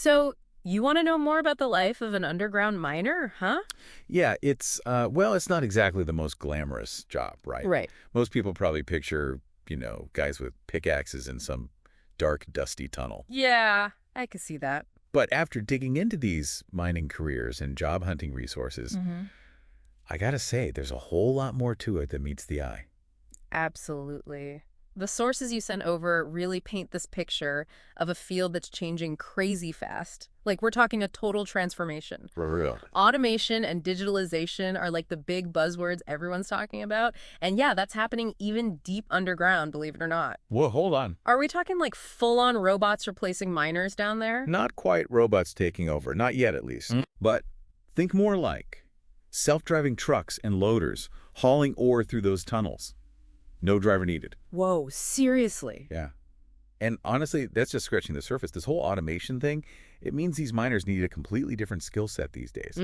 So, you want to know more about the life of an underground miner, huh? Yeah, well, it's not exactly the most glamorous job, right? Right. Most people probably picture, guys with pickaxes in some dark, dusty tunnel. Yeah, I could see that. But after digging into these mining careers and job hunting resources, Hmm. I gotta say, there's a whole lot more to it than meets the eye. Absolutely. The sources you sent over really paint this picture of a field that's changing crazy fast. Like, we're talking a total transformation. For real. Automation and digitalization are like the big buzzwords everyone's talking about. And yeah, that's happening even deep underground, believe it or not. Well, hold on. Are we talking like full-on robots replacing miners down there? Not quite robots taking over, not yet at least. But think more like self-driving trucks and loaders hauling ore through those tunnels. No driver needed. Whoa, seriously? Yeah. And honestly, that's just scratching the surface. This whole automation thing, it means these miners need a completely different skill set these days.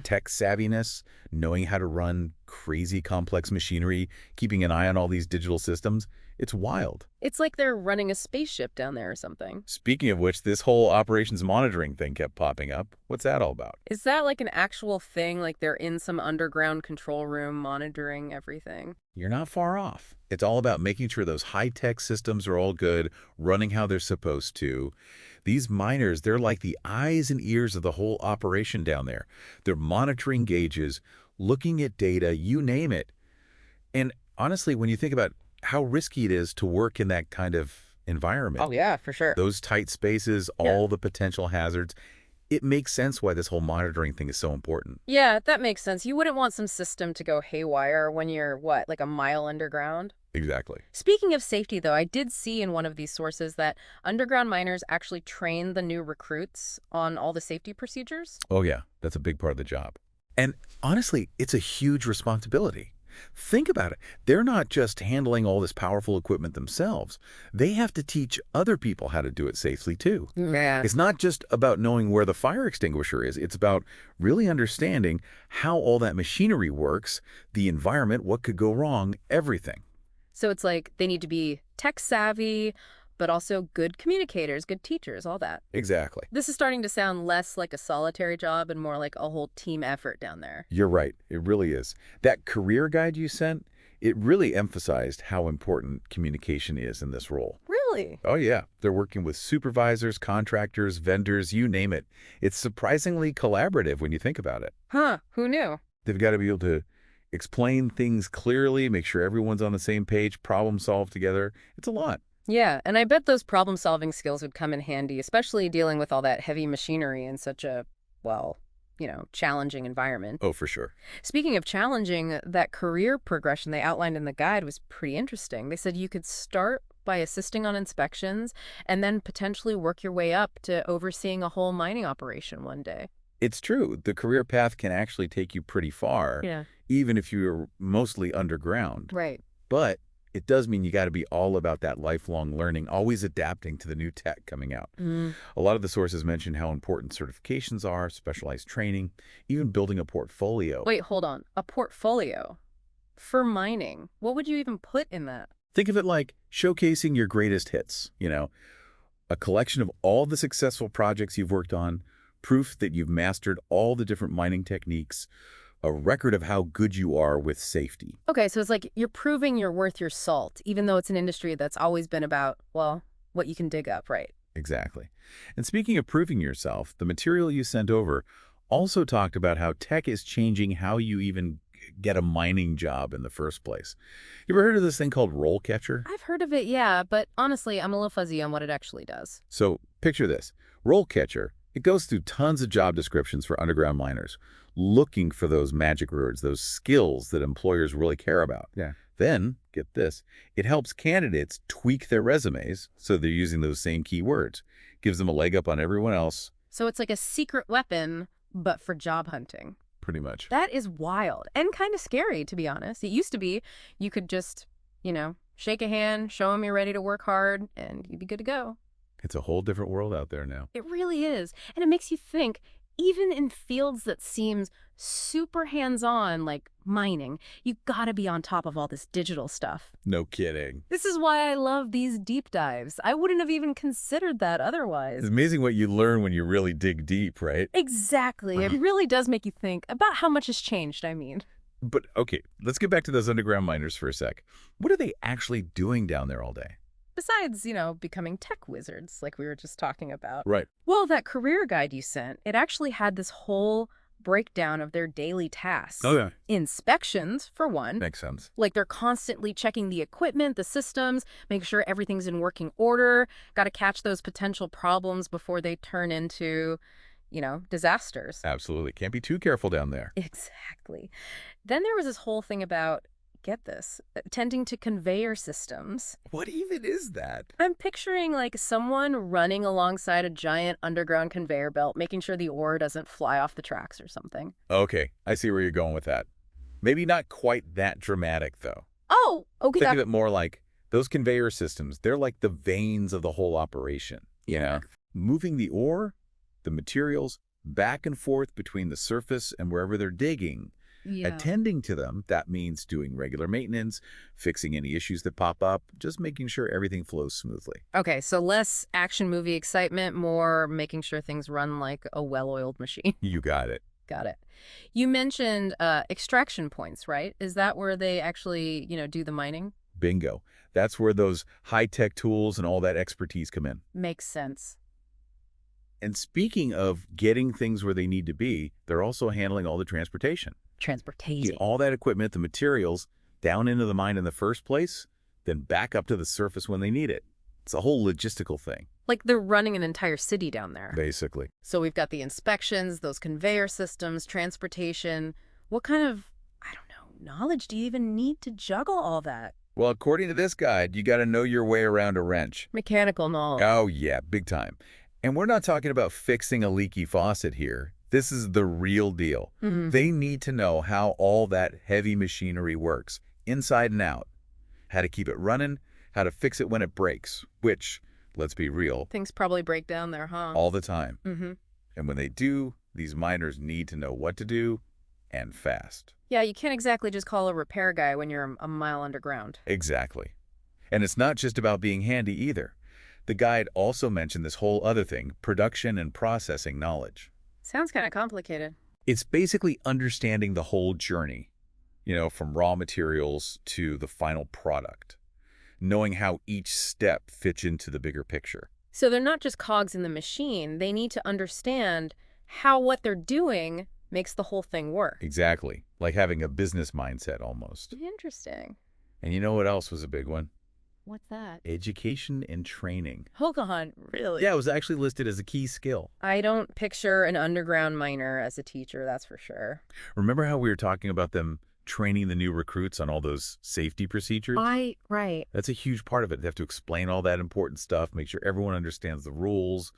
Tech savviness, knowing how to run crazy complex machinery, keeping an eye on all these digital systems. It's wild. It's like they're running a spaceship down there or something. Speaking of which, this whole operations monitoring thing kept popping up. What's that all about? Is that like an actual thing? Like they're in some underground control room monitoring everything? You're not far off. It's all about making sure those high-tech systems are all good, running how they're supposed to. These miners, they're like the eyes and ears of the whole operation down there. They're monitoring gauges, looking at data, you name it. And honestly, when you think about how risky it is to work in that kind of environment, Oh, yeah, for sure. those tight spaces, Yeah. all the potential hazards, it makes sense why this whole monitoring thing is so important. Yeah, that makes sense. You wouldn't want some system to go haywire when you're, what, like a mile underground? Exactly. Speaking of safety, though, I did see in one of these sources that underground miners actually train the new recruits on all the safety procedures. Oh yeah, that's a big part of the job. And honestly, it's a huge responsibility. Think about it. They're not just handling all this powerful equipment themselves. They have to teach other people how to do it safely too. Yeah. It's not just about knowing where the fire extinguisher is. It's about really understanding how all that machinery works, the environment, what could go wrong, everything. So it's like they need to be tech savvy, but also good communicators, good teachers, all that. Exactly. This is starting to sound less like a solitary job and more like a whole team effort down there. You're right. It really is. That career guide you sent, it really emphasized how important communication is in this role. Really? Oh, yeah. They're working with supervisors, contractors, vendors, you name it. It's surprisingly collaborative when you think about it. Huh, who knew? They've got to be able to explain things clearly, make sure everyone's on the same page, problem solve together. It's a lot. Yeah, and I bet those problem-solving skills would come in handy, especially dealing with all that heavy machinery in such a, well, challenging environment. Oh, for sure. Speaking of challenging, that career progression they outlined in the guide was pretty interesting. They said you could start by assisting on inspections and then potentially work your way up to overseeing a whole mining operation one day. It's true. The career path can actually take you pretty far, Yeah. even if you're mostly underground. Right. But it does mean you got to be all about that lifelong learning, always adapting to the new tech coming out. Mm. A lot of the sources mention how important certifications are, specialized training, even building a portfolio. Wait, hold on. A portfolio for mining. What would you even put in that? Think of it like showcasing your greatest hits, a collection of all the successful projects you've worked on, proof that you've mastered all the different mining techniques, a record of how good you are with safety. Okay, so it's like you're proving you're worth your salt, even though it's an industry that's always been about, well, what you can dig up, right? Exactly. And speaking of proving yourself, the material you sent over also talked about how tech is changing how you even get a mining job in the first place. You ever heard of this thing called RoleCatcher? I've heard of it, yeah, but honestly, I'm a little fuzzy on what it actually does. So picture this. RoleCatcher, it goes through tons of job descriptions for underground miners, looking for those magic words, those skills that employers really care about. Yeah. Then, get this, it helps candidates tweak their resumes so they're using those same keywords. Gives them a leg up on everyone else, So it's like a secret weapon, but for job hunting. pretty much. That is wild and kind of scary, to be honest. It used to be you could just, shake a hand, show them you're ready to work hard, and you'd be good to go. It's a whole different world out there now. It really is. And it makes you think, even in fields that seems super hands-on, like mining, you gotta be on top of all this digital stuff. No kidding. This is why I love these deep dives. I wouldn't have even considered that It's otherwise. amazing what you learn when you really dig deep, right? Exactly. It really does make you think about how much has changed, I mean. But okay, let's get back to those underground miners for a sec. What are they actually doing down there all day? Besides, becoming tech wizards like we were just talking about. Right. Well, that career guide you sent, it actually had this whole breakdown of their daily tasks. Oh, yeah. Inspections, for one. Makes sense. Like they're constantly checking the equipment, the systems, make sure everything's in working order. Got to catch those potential problems before they turn into, disasters. Absolutely. Can't be too careful down there. Exactly. Then there was this whole thing about, get this, tending to conveyor systems. What even is that? I'm picturing like someone running alongside a giant underground conveyor belt, making sure the ore doesn't fly off the tracks or something. Okay, I see where you're going with that. Maybe not quite that dramatic, though. Oh, okay. Think of it more like those conveyor systems. They're like the veins of the whole operation, Moving the ore, the materials, back and forth between the surface and wherever they're digging. Yeah. Attending to them, that means doing regular maintenance, fixing any issues that pop up, just making sure everything flows smoothly. Okay, so less action movie excitement, more making sure things run like a well-oiled machine. You got it. Got it. You mentioned extraction points, right? Is that where they actually, do the mining? Bingo. That's where those high-tech tools and all that expertise come in. Makes sense. And speaking of getting things where they need to be, they're also handling all the transportation. Transportation. Get all that equipment, the materials, down into the mine in the first place, then back up to the surface when they need it. It's a whole logistical thing. Like they're running an entire city down there. Basically. So we've got the inspections, those conveyor systems, transportation. What kind of, I don't know, knowledge do you even need to juggle all that? Well, according to this guide, you got to know your way around a wrench. Mechanical knowledge. Oh, yeah, big time. And we're not talking about fixing a leaky faucet here. This is the real deal. Mm-hmm. They need to know how all that heavy machinery works, inside and out. How to keep it running, how to fix it when it breaks, which, let's be real, Things probably break down there, huh? all the time. Mm-hmm. And when they do, these miners need to know what to do, and fast. Yeah, you can't exactly just call a repair guy when you're a mile underground. Exactly. And it's not just about being handy either. The guide also mentioned this whole other thing, production and processing knowledge. Sounds kind of complicated. It's basically understanding the whole journey, from raw materials to the final product, knowing how each step fits into the bigger picture. So they're not just cogs in the machine. They need to understand how what they're doing makes the whole thing work. Exactly, like having a business mindset almost. Interesting. And you know what else was a big one? What's that? Education and training. Hold on, really? Yeah, it was actually listed as a key skill. I don't picture an underground miner as a teacher, that's for sure. Remember how we were talking about them training the new recruits on all those safety procedures? Right. That's a huge part of it. They have to explain all that important stuff, make sure everyone understands the rules,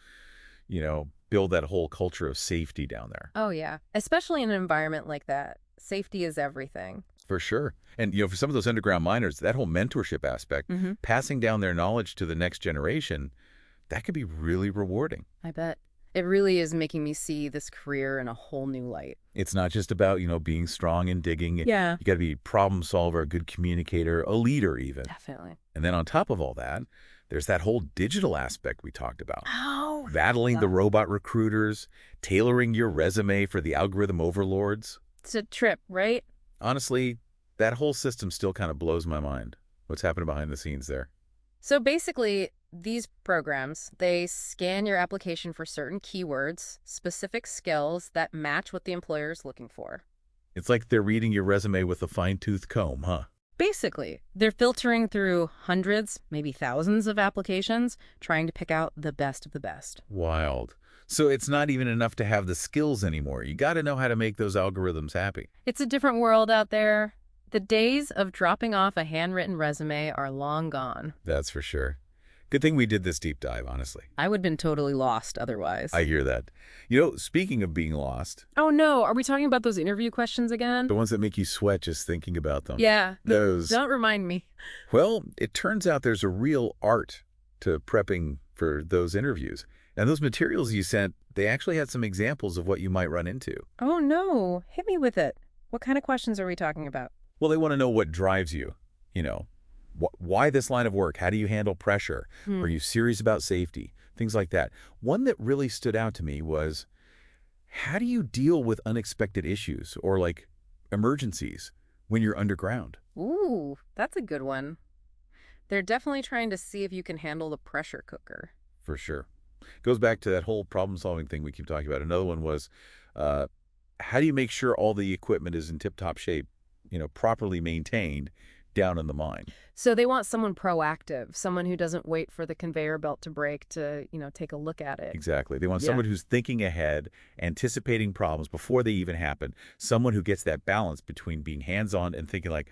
build that whole culture of safety down there. Oh, yeah. Especially in an environment like that. Safety is everything. For sure. And, for some of those underground miners, that whole mentorship aspect, passing down their knowledge to the next generation, that could be really rewarding. I bet. It really is making me see this career in a whole new light. It's not just about, being strong and digging. Yeah. You got to be a problem solver, a good communicator, a leader even. Definitely. And then on top of all that, there's that whole digital aspect we talked about. Oh. Battling the robot recruiters, tailoring your resume for the algorithm overlords. It's a trip, right? Honestly, that whole system still kind of blows my mind. What's happening behind the scenes there? So basically, these programs, they scan your application for certain keywords, specific skills that match what the employer is looking for. It's like they're reading your resume with a fine-tooth comb, huh? Basically, they're filtering through hundreds, maybe thousands of applications, trying to pick out the best of the best. Wild. So it's not even enough to have the skills anymore. You got to know how to make those algorithms happy. It's a different world out there. The days of dropping off a handwritten resume are long gone. That's for sure. Good thing we did this deep dive, honestly. I would have been totally lost otherwise. I hear that. Speaking of being lost, Oh no, are we talking about those interview questions again? the ones that make you sweat just thinking about them. Yeah. Those. Don't remind me. Well, it turns out there's a real art to prepping for those interviews, And those materials you sent, they actually had some examples of what you might run into. Oh, no. Hit me with it. What kind of questions are we talking about? Well, they want to know what drives you, you know, why this line of work? How do you handle pressure? Hmm. Are you serious about safety? Things like that. One that really stood out to me was, how do you deal with unexpected issues or like emergencies when you're underground? Ooh, that's a good one. They're definitely trying to see if you can handle the pressure cooker. For sure. Goes back to that whole problem-solving thing we keep talking about. Another one was, uh, how do you make sure all the equipment is in tip-top shape, properly maintained down in the mine? So they want someone proactive, someone who doesn't wait for the conveyor belt to break to, take a look at it. Exactly. They want Yeah. someone who's thinking ahead, anticipating problems before they even happen, someone who gets that balance between being hands-on and thinking like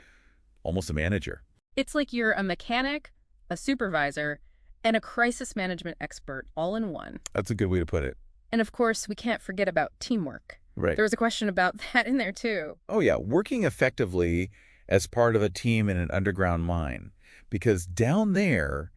almost a manager. It's like you're a mechanic, a supervisor, and a crisis management expert all in one. That's a good way to put it. And of course, we can't forget about teamwork. Right. There was a question about that in there too. Oh, yeah. Working effectively as part of a team in an underground mine. Because down there,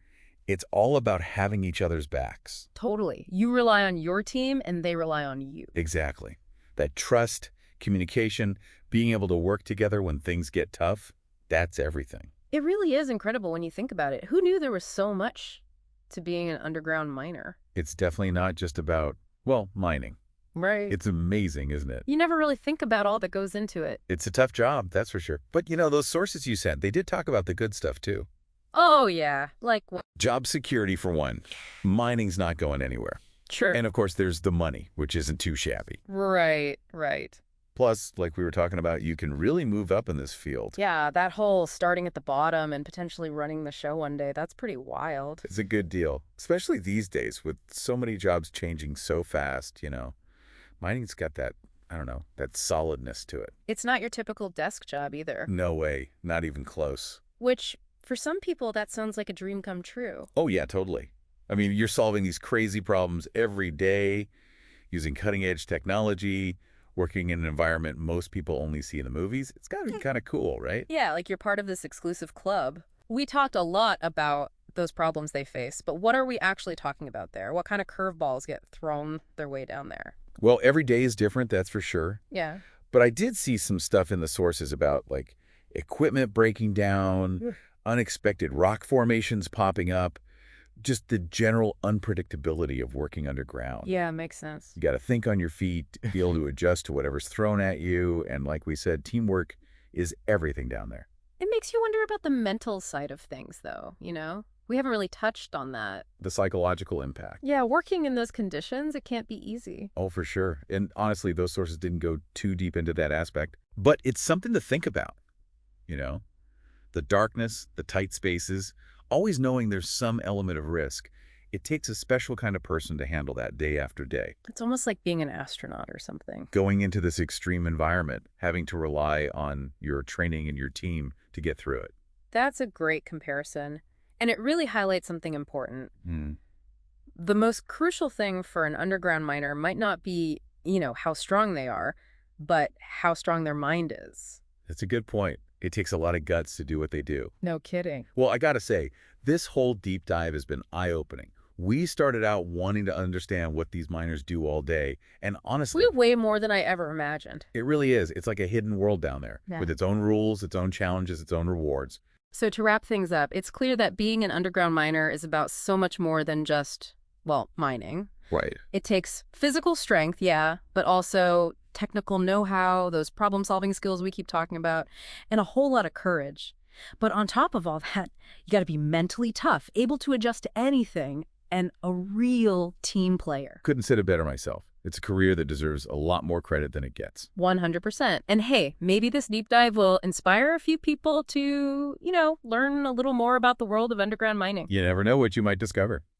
it's all about having each other's backs. Totally. You rely on your team and they rely on you. Exactly. That trust, communication, being able to work together when things get tough, that's everything. It really is incredible when you think about it. Who knew there was so much to being an underground miner? It's definitely not just about, well, mining. Right. It's amazing, isn't it? You never really think about all that goes into it. It's a tough job, that's for sure. But, those sources you sent, they did talk about the good stuff, too. Oh, yeah. Like what? Job security, for one. Mining's not going anywhere. Sure. And, of course, there's the money, which isn't too shabby. Right, right. Plus, like we were talking about, you can really move up in this field. Yeah, that whole starting at the bottom and potentially running the show one day, that's pretty wild. It's a good deal, especially these days with so many jobs changing so fast, Mining's got that, I don't know, that solidness to it. It's not your typical desk job either. No way, not even close. Which, for some people, that sounds like a dream come true. Oh, yeah, totally. I mean, you're solving these crazy problems every day, using cutting-edge technology, working in an environment most people only see in the movies. It's got to be kind of cool, right? Yeah, like you're part of this exclusive club. We talked a lot about those problems they face, but what are we actually talking about there? What kind of curveballs get thrown their way down there? Well, every day is different, that's for sure. Yeah. But I did see some stuff in the sources about, like, equipment breaking down, unexpected rock formations popping up, just the general unpredictability of working underground. Yeah, makes sense. You got to think on your feet, be able to adjust to whatever's thrown at you. And like we said, teamwork is everything down there. It makes you wonder about the mental side of things, though, We haven't really touched on that. The psychological impact. Yeah, working in those conditions, it can't be easy. Oh, for sure. And honestly, those sources didn't go too deep into that aspect. But it's something to think about, The darkness, the tight spaces, always knowing there's some element of risk. It takes a special kind of person to handle that day after day. It's almost like being an astronaut or something. Going into this extreme environment, having to rely on your training and your team to get through it. That's a great comparison. And it really highlights something important. Hmm. The most crucial thing for an underground miner might not be, how strong they are, but how strong their mind is. That's a good point. It takes a lot of guts to do what they do. No kidding. Well, I got to say, this whole deep dive has been eye-opening. We started out wanting to understand what these miners do all day, and honestly, Way more than I ever imagined. it really is. It's like a hidden world down there, Yeah. with its own rules, its own challenges, its own rewards. So to wrap things up, it's clear that being an underground miner is about so much more than just, mining. Right. It takes physical strength, yeah, but also technical know-how, those problem-solving skills we keep talking about, and a whole lot of courage. But on top of all that, you got to be mentally tough, able to adjust to anything, and a real team player. Couldn't said it better myself. It's a career that deserves a lot more credit than it gets. 100%. And hey, maybe this deep dive will inspire a few people to, learn a little more about the world of underground mining. You never know what you might discover.